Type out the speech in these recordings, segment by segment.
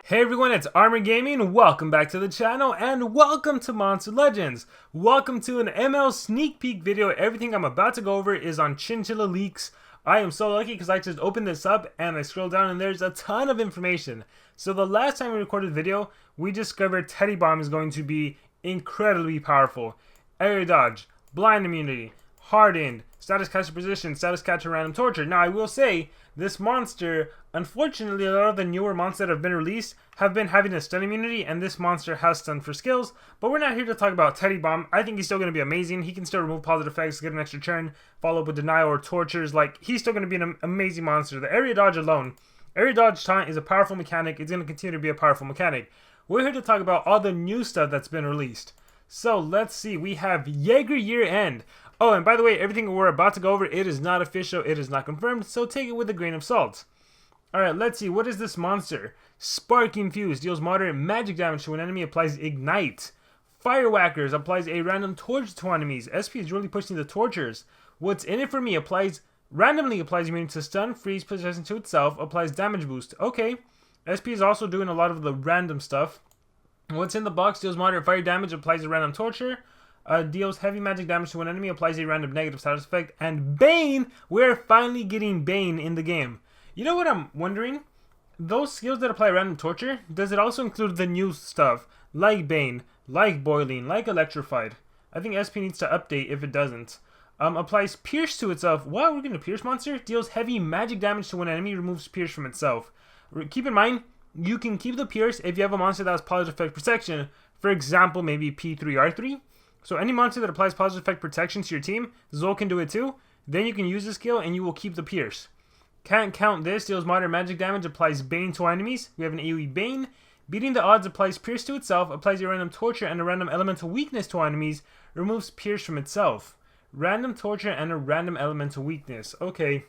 Hey everyone, it's Armor Gaming. Welcome back to the channel and welcome to Monster Legends. Welcome to an ML sneak peek video. Everything I'm about to go over is on Chinchilla leaks. I am so lucky because I just opened this up and I scroll down and there's a ton of information. So the last time we recorded the video, we discovered Teddy Bomb is going to be incredibly powerful. Area dodge, blind immunity, hardened, status catcher position, status catcher random torture. Now I will say, this monster, unfortunately a lot of the newer monsters that have been released have been having a stun immunity, and this monster has stun for skills, but we're not here to talk about Teddy Bomb. I think he's still going to be amazing. He can still remove positive effects, get an extra turn, follow up with denial or tortures. Like, he's still going to be an amazing monster. The area dodge alone, area dodge taunt is a powerful mechanic. It's going to continue to be a powerful mechanic. We're here to talk about all the new stuff that's been released. So let's see, we have Jaeger Year End. Oh, and by the way, everything we're about to go over, it is not official, it is not confirmed, so take it with a grain of salt. Alright, let's see, what is this monster? Sparking Fuse, deals moderate magic damage to an enemy, applies Ignite. Firewhackers, applies a random torch to enemies. SP is really pushing the tortures. What's in it for me, randomly applies immunity to stun, freeze, possession to itself, applies damage boost. Okay, SP is also doing a lot of the random stuff. What's in the box, deals moderate fire damage, applies a random torture. Deals heavy magic damage to an enemy, applies a random negative status effect, and Bane! We're finally getting Bane in the game. You know what I'm wondering? Those skills that apply random torture, does it also include the new stuff, like Bane, like Boiling, like Electrified? I think SP needs to update if it doesn't. Applies Pierce to itself. Wow, we're getting a Pierce monster? Deals heavy magic damage to an enemy, removes Pierce from itself. Keep in mind, you can keep the Pierce if you have a monster that has positive effect protection. For example, maybe P3R3. So any monster that applies positive effect protection to your team, Zol can do it too. Then you can use the skill and you will keep the Pierce. Can't count this, deals moderate magic damage, applies Bane to enemies. We have an AoE Bane. Beating the odds applies Pierce to itself, applies a random torture and a random elemental weakness to enemies, removes Pierce from itself. Random torture and a random elemental weakness. Okay,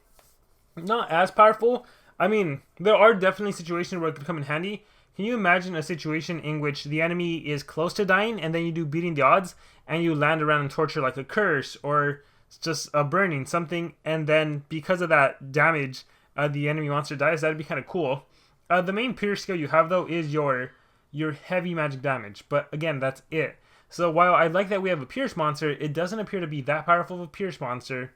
not as powerful. I mean, there are definitely situations where it could come in handy. Can you imagine a situation in which the enemy is close to dying and then you do beating the odds and you land a random torture like a curse or just a burning, something, and then because of that damage, the enemy monster dies? That'd be kind of cool. The main Pierce skill you have though is your heavy magic damage, but again, that's it. So while I like that we have a Pierce monster, it doesn't appear to be that powerful of a Pierce monster.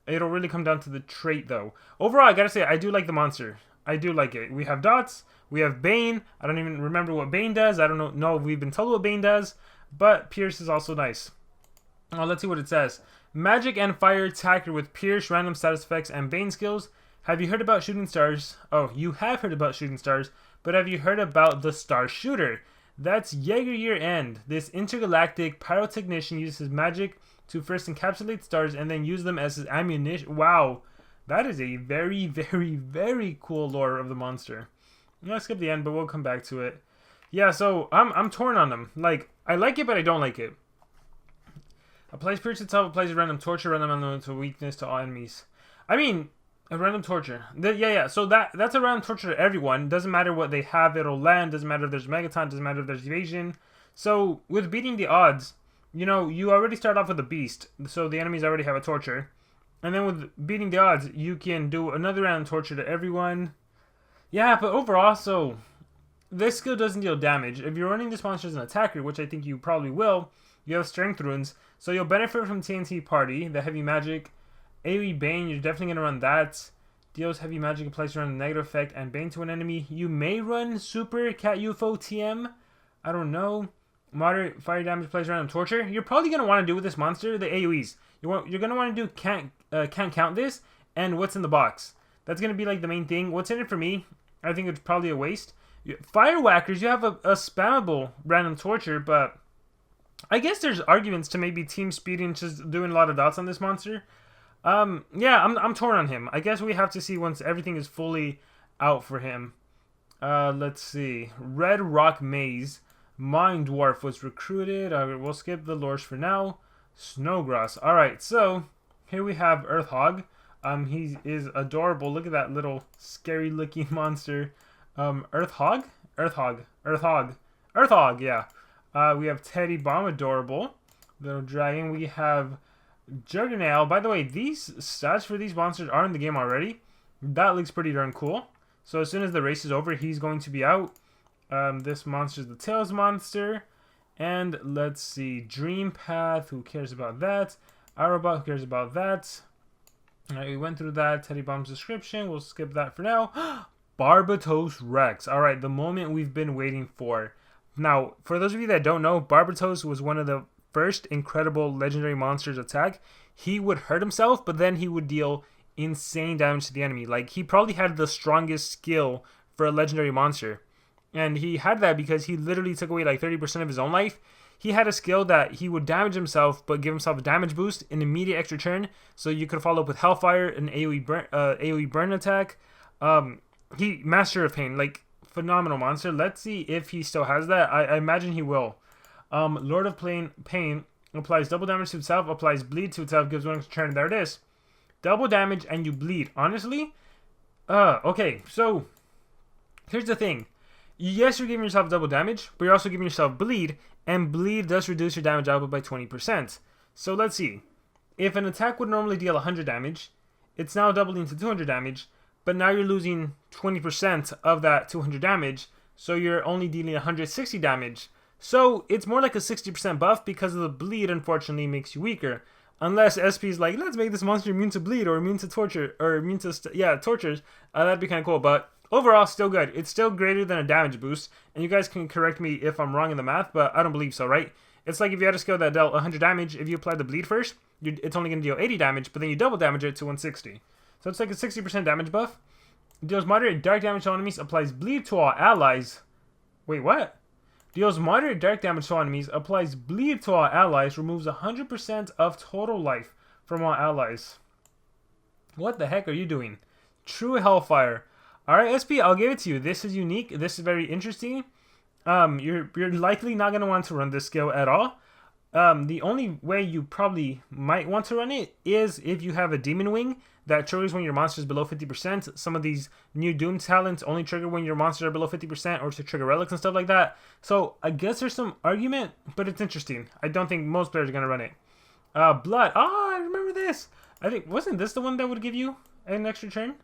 It'll really come down to the trait though. Overall, I gotta say, I do like the monster. I do like it. We have dots. We have Bane. I don't even remember what Bane does. I don't know if we've been told what Bane does. But Pierce is also nice. Oh, let's see what it says. Magic and fire attacker with Pierce, random status effects, and Bane skills. Have you heard about shooting stars? Oh, you have heard about shooting stars. But have you heard about the star shooter? That's Jaeger Year End. This intergalactic pyrotechnician uses his magic to first encapsulate stars and then use them as his ammunition. Wow. That is a very, very, very cool lore of the monster. I'm gonna skip the end, but we'll come back to it. Yeah, so I'm torn on them. Like, I like it, but I don't like it. Applies Pierce itself, applies a random torture, random elemental weakness to all enemies. I mean, a random torture. Yeah. So that's a random torture to everyone. Doesn't matter what they have, it'll land. Doesn't matter if there's Megaton, doesn't matter if there's evasion. So with beating the odds, you know, you already start off with a beast, so the enemies already have a torture. And then with beating the odds, you can do another round of torture to everyone. Yeah, but overall, so this skill doesn't deal damage. If you're running this monster as an attacker, which I think you probably will, you have strength runes, so you'll benefit from TNT Party, the heavy magic. AoE Bane, you're definitely going to run that. Deals heavy magic, applies around a negative effect, and Bane to an enemy. You may run Super Cat UFO TM. I don't know. Moderate fire damage, applies random torture. You're probably going to want to do with this monster the AoEs. You're going to want to do can't count this, and what's in the box. That's going to be like the main thing. What's in it for me? I think it's probably a waste. Firewhackers, you have a spammable random torture, but I guess there's arguments to maybe team speeding, just doing a lot of dots on this monster. Yeah, I'm torn on him. I guess we have to see once everything is fully out for him. Let's see. Red Rock Maze. Mind Dwarf was recruited. We'll skip the lures for now. Snowgrass. Alright, so here we have Earthhog. He is adorable. Look at that little scary looking monster. Earthhog, yeah. We have Teddy Bomb, adorable. Little dragon. We have Juggernail. By the way, these stats for these monsters are in the game already. That looks pretty darn cool. So as soon as the race is over, he's going to be out. This monster's the Tails monster. And let's see, Dream Path, who cares about that? Arabot, who cares about that? Alright, we went through that. Teddy Bomb's description, we'll skip that for now. Barbatos Rex. Alright, the moment we've been waiting for. Now, for those of you that don't know, Barbatos was one of the first incredible legendary monsters attack. He would hurt himself, but then he would deal insane damage to the enemy. Like, he probably had the strongest skill for a legendary monster. And he had that because he literally took away like 30% of his own life. He had a skill that he would damage himself, but give himself a damage boost, an immediate extra turn. So you could follow up with Hellfire, an AoE burn attack. He Master of Pain, like, phenomenal monster. Let's see if he still has that. I imagine he will. Lord of Pain applies double damage to itself, applies bleed to itself, gives one extra turn. There it is. Double damage and you bleed. Honestly, okay. So here's the thing. Yes, you're giving yourself double damage, but you're also giving yourself bleed, and bleed does reduce your damage output by 20%. So let's see. If an attack would normally deal 100 damage, it's now doubling to 200 damage, but now you're losing 20% of that 200 damage, so you're only dealing 160 damage. So it's more like a 60% buff because of the bleed, unfortunately, makes you weaker. Unless SP is like, let's make this monster immune to bleed or immune to torture, or immune to, tortures, that'd be kind of cool, but overall, still good. It's still greater than a damage boost, and you guys can correct me if I'm wrong in the math, but I don't believe so, right? It's like if you had a skill that dealt 100 damage, if you apply the bleed first, it's only going to deal 80 damage, but then you double damage it to 160. So it's like a 60% damage buff. Deals moderate dark damage to enemies, applies bleed to all allies. Wait, what? Deals moderate dark damage to enemies, applies bleed to all allies, removes 100% of total life from all allies. What the heck are you doing? True Hellfire. Alright, SP, I'll give it to you. This is unique. This is very interesting. You're likely not going to want to run this skill at all. The only way you probably might want to run it is if you have a Demon Wing that triggers when your monster is below 50%. Some of these new Doom talents only trigger when your monsters are below 50% or to trigger relics and stuff like that. So I guess there's some argument, but it's interesting. I don't think most players are going to run it. Blood. I remember this. I think, wasn't this the one that would give you an extra turn?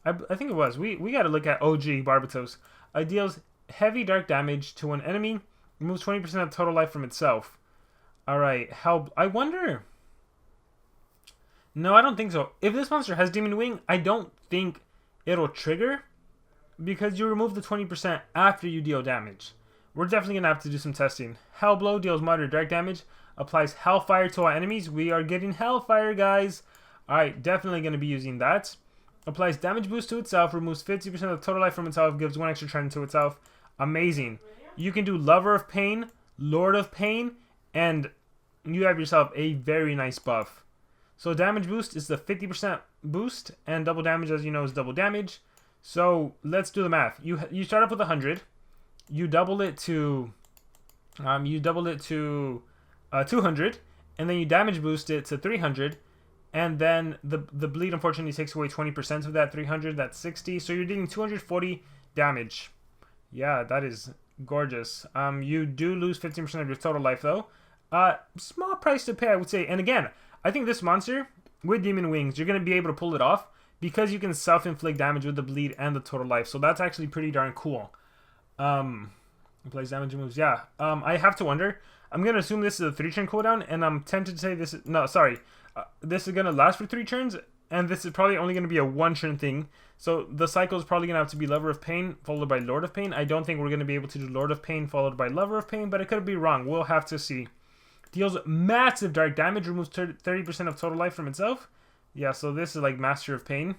I think it was. We got to look at OG Barbatos. It deals heavy dark damage to an enemy. Removes 20% of total life from itself. Alright, I wonder. No, I don't think so. If this monster has Demon Wing, I don't think it'll trigger, because you remove the 20% after you deal damage. We're definitely going to have to do some testing. Hellblow deals moderate dark damage. Applies Hellfire to our enemies. We are getting Hellfire, guys. Alright, definitely going to be using that. Applies damage boost to itself, removes 50% of total life from itself, gives one extra turn to itself. Amazing. You can do Lover of Pain, Lord of Pain, and you have yourself a very nice buff. So damage boost is the 50% boost, and double damage, as you know, is double damage. So let's do the math. You start up with 100, you double it to 200, and then you damage boost it to 300. And then the bleed unfortunately takes away 20% of that 300, that's 60. So you're dealing 240 damage. Yeah, that is gorgeous. You do lose 15% of your total life though. Small price to pay, I would say. And again, I think this monster with Demon Wings, you're going to be able to pull it off because you can self-inflict damage with the bleed and the total life. So that's actually pretty darn cool. Plays damage moves. Yeah. I have to wonder. I'm going to assume this is a 3-turn cooldown, and I'm tempted to say this is... No, sorry. This is going to last for 3 turns, and this is probably only going to be a 1-turn thing. So the cycle is probably going to have to be Lover of Pain followed by Lord of Pain. I don't think we're going to be able to do Lord of Pain followed by Lover of Pain, but it could be wrong. We'll have to see. Deals massive dark damage, removes 30% of total life from itself. Yeah, so this is like Master of Pain.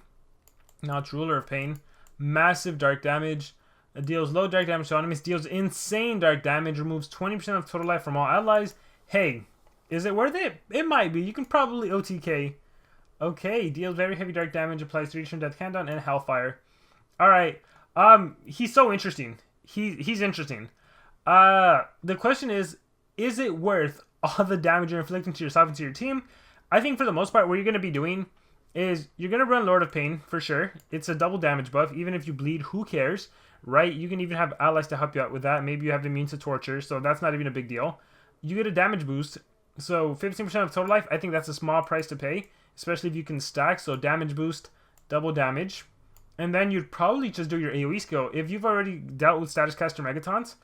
Now it's Ruler of Pain. Massive dark damage. It deals low dark damage to enemies. Deals insane dark damage. Removes 20% of total life from all allies. Hey, is it worth it? It might be. You can probably OTK. Okay, deals very heavy dark damage. Applies 3-turn death countdown and Hellfire. Alright. He's so interesting. He's interesting. The question is it worth all the damage you're inflicting to yourself and to your team? I think for the most part, what you're going to be doing is you're going to run Lord of Pain for sure. It's a double damage buff. Even if you bleed, who cares, right? You can even have allies to help you out with that. Maybe you have immune to torture, so that's not even a big deal. You get a damage boost, so 15% of total life. I think that's a small price to pay, especially if you can stack. So damage boost, double damage. And then you'd probably just do your AoE skill. If you've already dealt with Status Caster Megatons,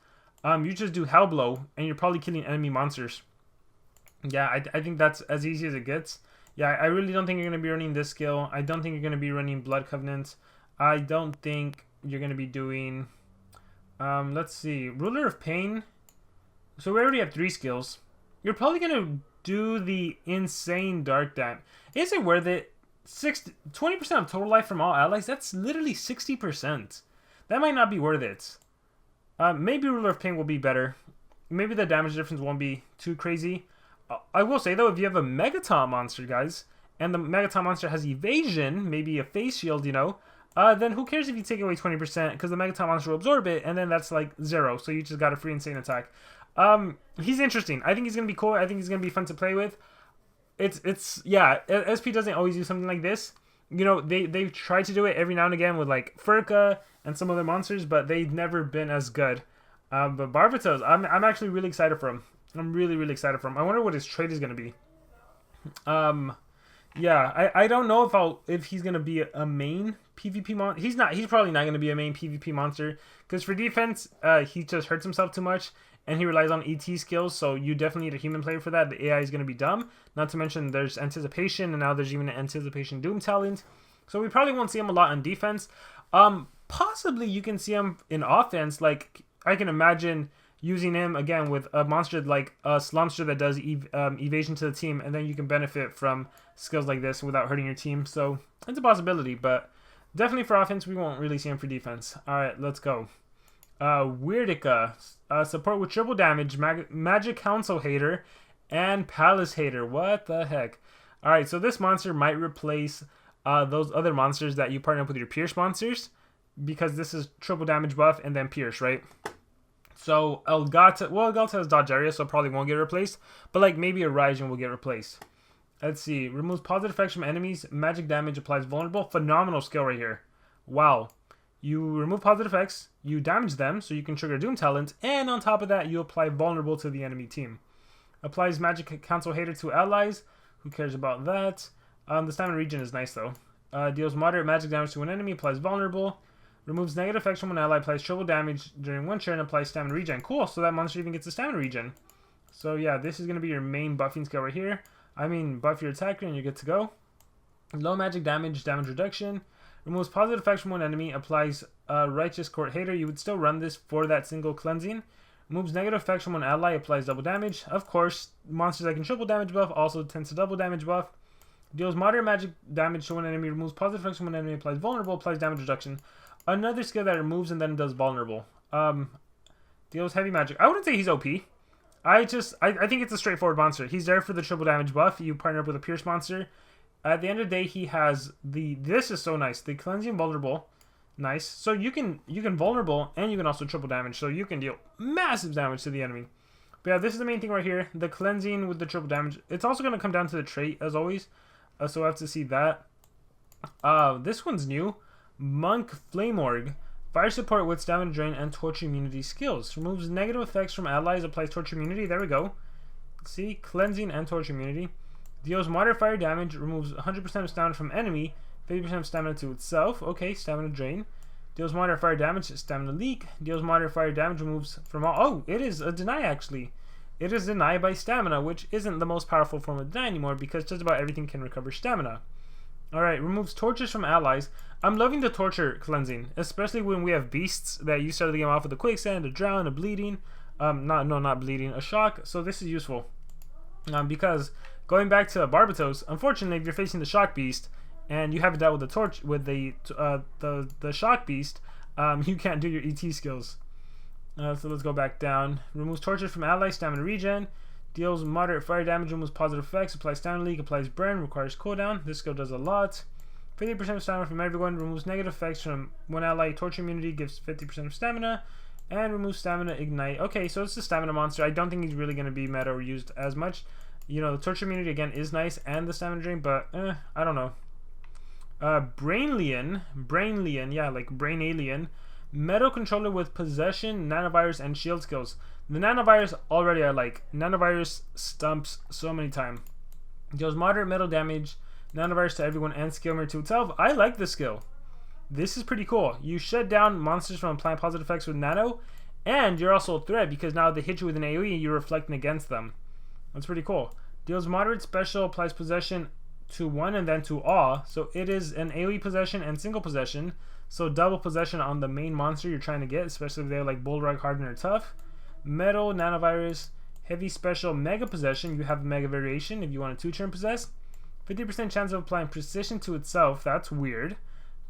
you just do Hell Blow, and you're probably killing enemy monsters. Yeah, I think that's as easy as it gets. Yeah, I really don't think you're going to be running this skill. I don't think you're going to be running Blood Covenant. I don't think you're going to be doing... let's see. Ruler of Pain. So we already have 3 skills. You're probably going to do the Insane Dark Dam. Is it worth it? 20% of total life from all allies? That's literally 60%. That might not be worth it. Maybe Ruler of Pain will be better. Maybe the damage difference won't be too crazy. I will say though, if you have a Megaton monster, guys, and the Megaton monster has evasion, maybe a face shield, you know, then who cares if you take away 20%, because the Megaton monster will absorb it, and then that's like 0, so you just got a free insane attack. He's interesting. I think he's going to be cool. I think he's going to be fun to play with. Yeah, SP doesn't always do something like this. You know, they've tried to do it every now and again with like Furka and some other monsters, but they've never been as good. But Barbatos, I'm actually really excited for him. I'm really excited for him. I wonder what his trade is going to be. Yeah, I don't know if he's going to be a main PvP monster. He's probably not going to be a main PvP monster, because for defense, he just hurts himself too much, and he relies on ET skills, so you definitely need a human player for that. The AI is going to be dumb. Not to mention there's Anticipation, and now there's even an Anticipation Doom talent. So we probably won't see him a lot on defense. Possibly you can see him in offense. Like, I can imagine using him again with a monster like a Slumster that does evasion to the team, and then you can benefit from skills like this without hurting your team. So it's a possibility, but definitely for offense, we won't really see him for defense. Alright, let's go. Weerdika, support with triple damage, Magic Council Hater, and Palace Hater. What the heck? Alright, so this monster might replace those other monsters that you partner up with your Pierce monsters, because this is triple damage buff and then Pierce, right? So Elgato has dodge area, so probably won't get replaced, but like maybe a Raijin will get replaced. Let's see. Removes positive effects from enemies, magic damage, applies vulnerable. Phenomenal skill right here. Wow. You remove positive effects, you damage them, so you can trigger Doom Talent, and on top of that, you apply vulnerable to the enemy team. Applies Magic Council Hater to allies. Who cares about that? The stamina regen is nice though. Deals moderate magic damage to an enemy, applies vulnerable. Removes negative effects from an ally, applies triple damage during one turn, applies stamina regen. Cool, so that monster even gets a stamina regen. So yeah, this is going to be your main buffing skill right here. I mean, buff your attacker and you're good to go. Low magic damage, damage reduction. Removes positive effects from one enemy, applies Righteous Court Hater. You would still run this for that single cleansing. Removes negative effects from one ally, applies double damage. Of course, monsters that can triple damage buff also tends to double damage buff. Deals moderate magic damage to one enemy, removes positive effects from one enemy, applies vulnerable, applies damage reduction. Another skill that removes and then does vulnerable. Deals heavy magic. I wouldn't say he's OP. I think it's a straightforward monster. He's there for the triple damage buff. You partner up with a Pierce monster. At the end of the day, he has this is so nice. The cleansing vulnerable. Nice. So you can vulnerable and you can also triple damage. So you can deal massive damage to the enemy. But yeah, this is the main thing right here. The cleansing with the triple damage. It's also going to come down to the trait as always. So I have to see that. This one's new. Monk Flamorg. Fire support with stamina drain and torture immunity skills. Removes negative effects from allies. Applies torture immunity. There we go. See? Cleansing and torture immunity. Deals moderate fire damage. Removes 100% of stamina from enemy. 50% of stamina to itself. Okay, stamina drain. Deals moderate fire damage. Stamina leak. Deals moderate fire damage. Removes from all... Oh, it is a deny actually. It is deny by stamina, which isn't the most powerful form of deny anymore because just about everything can recover stamina. Alright, removes tortures from allies. I'm loving the torture cleansing, especially when we have beasts that you start the game off with a quicksand, a drown, a bleeding. Not bleeding, a shock. So this is useful. Because going back to Barbatos, unfortunately, if you're facing the shock beast and you haven't dealt with the shock beast, you can't do your ET skills. So let's go back down. Removes tortures from allies, stamina regen. Deals moderate fire damage, removes positive effects, applies stamina leak, applies burn, requires cooldown. This skill does a lot. 50% of stamina from everyone, removes negative effects from one ally, torture immunity, gives 50% of stamina, and removes stamina ignite. Okay, so it's a stamina monster. I don't think he's really going to be meta or used as much. You know, the torture immunity again is nice, and the stamina drain, but I don't know. Brainlien, yeah, like Brain Alien. Metal controller with possession, nanovirus, and shield skills. The nanovirus already I like. Nanovirus stumps so many times. Deals moderate metal damage, nanovirus to everyone, and skill mirror to itself. I like this skill. This is pretty cool. You shut down monsters from applying positive effects with Nano, and you're also a threat because now they hit you with an AoE, you're reflecting against them. That's pretty cool. Deals moderate special, applies possession to one and then to all. So it is an AoE possession and single possession. So double possession on the main monster you're trying to get, especially if they're like Bullrug, Harden, or Tough. Metal, Nanovirus, heavy special, mega possession. You have a mega variation if you want a 2-turn possess. 50% chance of applying precision to itself. That's weird.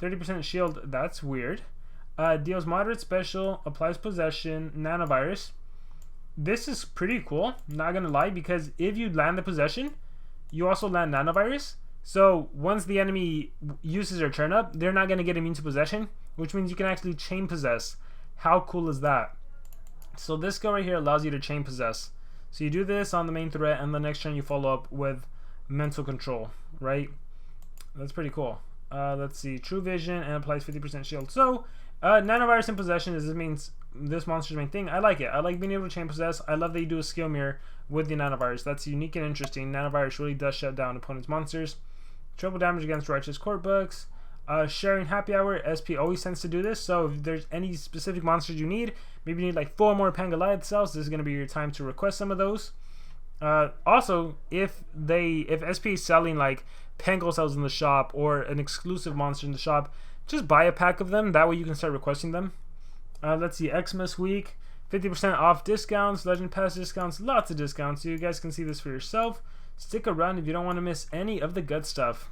30% shield. That's weird. Deals moderate special, applies possession, Nanovirus. This is pretty cool, not gonna lie, because if you land the possession, you also land Nanovirus. So once the enemy uses their turn up, they're not gonna get immune to possession, which means you can actually chain possess. How cool is that? So this skill right here allows you to chain possess. So you do this on the main threat, and the next turn you follow up with mental control, right? That's pretty cool. Let's see, True Vision, and applies 50% shield. So Nanovirus in possession is, this means this monster's main thing. I like it. I like being able to chain possess. I love that you do a skill mirror with the Nanovirus. That's unique and interesting. Nanovirus really does shut down opponent's monsters. Triple damage against Righteous Court Books. Sharing Happy Hour. SP always tends to do this. So if there's any specific monsters you need, maybe you need like 4 more Pangoliath cells, this is going to be your time to request some of those. Also, if SP is selling like Pangol cells in the shop or an exclusive monster in the shop, just buy a pack of them. That way you can start requesting them. Let's see, Xmas week, 50% off discounts, Legend Pass discounts, lots of discounts. So you guys can see this for yourself. Stick around if you don't want to miss any of the good stuff.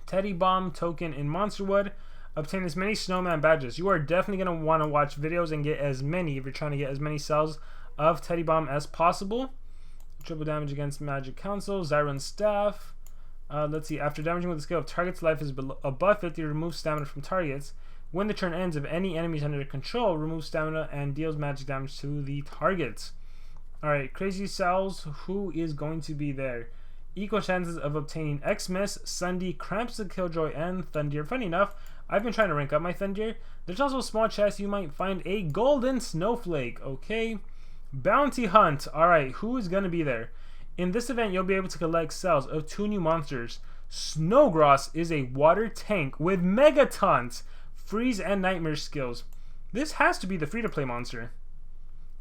Teddy Bomb token in Monsterwood. Obtain as many Snowman badges. You are definitely going to want to watch videos and get as many if you're trying to get as many cells of Teddy Bomb as possible. Triple damage against Magic Council. Zyron Staff. Let's see, after damaging with the skill, if target's life is above 50, remove stamina from targets. When the turn ends, if any enemy is under control, remove stamina and deals magic damage to the targets. Alright, Crazy Cells, who is going to be there? Equal chances of obtaining Xmas, Sunday, Cramps the Killjoy, and Thundeer. Funny enough, I've been trying to rank up my Thundeer. There's also a small chest, you might find a Golden Snowflake, okay? Bounty Hunt, alright, who is going to be there? In this event, you'll be able to collect cells of 2 new monsters. Snowgross is a water tank with Megatons, Freeze, and Nightmare skills. This has to be the free-to-play monster.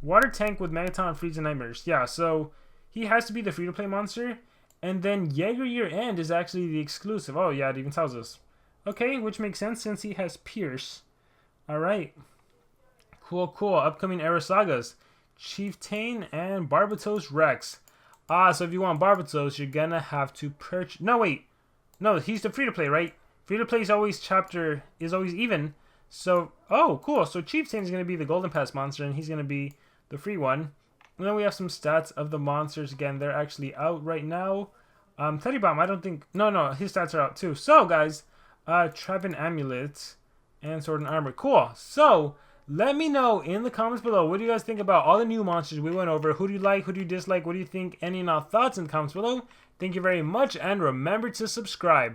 Water tank with Megaton, Freeze, and Nightmares. Yeah, so he has to be the free-to-play monster. And then Jaeger Year End is actually the exclusive. Oh, yeah, it even tells us. Okay, which makes sense since he has Pierce. Alright. Cool, cool. Upcoming era sagas. Chieftain and Barbatos Rex. So if you want Barbatos, you're gonna have to purchase... No, wait. No, he's the free-to-play, right? Free-to-play is always always even. So, oh, cool. So Chieftain is gonna be the Golden Pass monster, and he's gonna be the free one. And then we have some stats of the monsters. Again, they're actually out right now. Teddy Bomb, I don't think... No, his stats are out too. So, guys, Trapin Amulet and Sword and Armor. Cool. So, let me know in the comments below, what do you guys think about all the new monsters we went over? Who do you like? Who do you dislike? What do you think? Any and all thoughts in the comments below. Thank you very much, and remember to subscribe.